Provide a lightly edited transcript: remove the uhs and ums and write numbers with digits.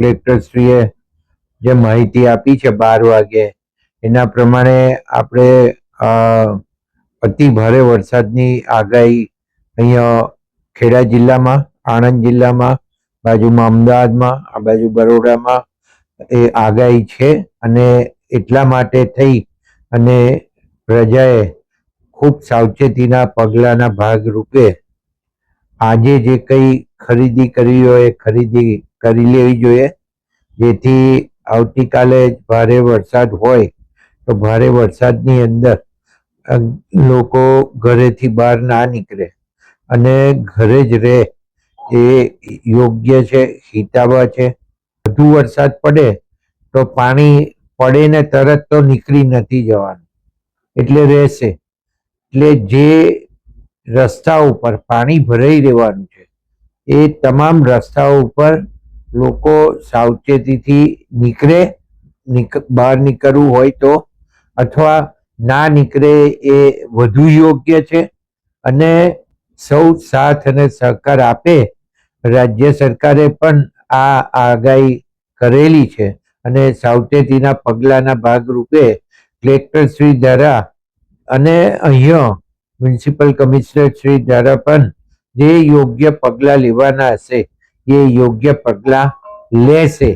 કલેક્ટરશ્રીએ જે માહિતી આપી છે 12 વાગે એના પ્રમાણે આપણે અતિ ભારે વરસાદની આગાહી અહીંયા ખેડા જિલ્લામાં, આણંદ જિલ્લામાં, બાજુમાં અમદાવાદમાં, આ બાજુ બરોડામાં એ આગાહી છે અને એટલા માટે થઈ અને પ્રજાએ ખૂબ સાવચેતીના પગલાંના ભાગરૂપે આજે જે કંઈ ખરીદી કરવી હોય એ ખરીદી કરી લેવી જોઈએ, જેથી આવતીકાલે ભારે વરસાદ હોય તો ભારે વરસાદની અંદર લોકો ઘરેથી બહાર ના નીકળે અને ઘરે જ રહે એ યોગ્ય છે, હિતાવહ છે. વધુ વરસાદ પડે તો પાણી પડે ને તરત તો નીકળી નથી જવાનું, એટલે રહેશે. એટલે જે રસ્તા ઉપર પાણી ભરાઈ રહેવાનું છે એ તમામ રસ્તાઓ ઉપર લોકો સાવચેતીથી નીકળે, બહાર નીકળવું હોય તો, અથવા ના નીકળે એ વધુ યોગ્ય છે. અને સૌ સાથ અને સહકાર આપે. રાજ્ય સરકારે પણ આ આગાહી કરેલી છે અને સાવચેતીના પગલાંના ભાગરૂપે કલેક્ટરશ્રી દ્વારા અને અહીંયા મ્યુનિસિપલ કમિશનર શ્રી દ્વારા પણ જે યોગ્ય પગલાં લેવાના હશે એ યોગ્ય પગલાં લેશે.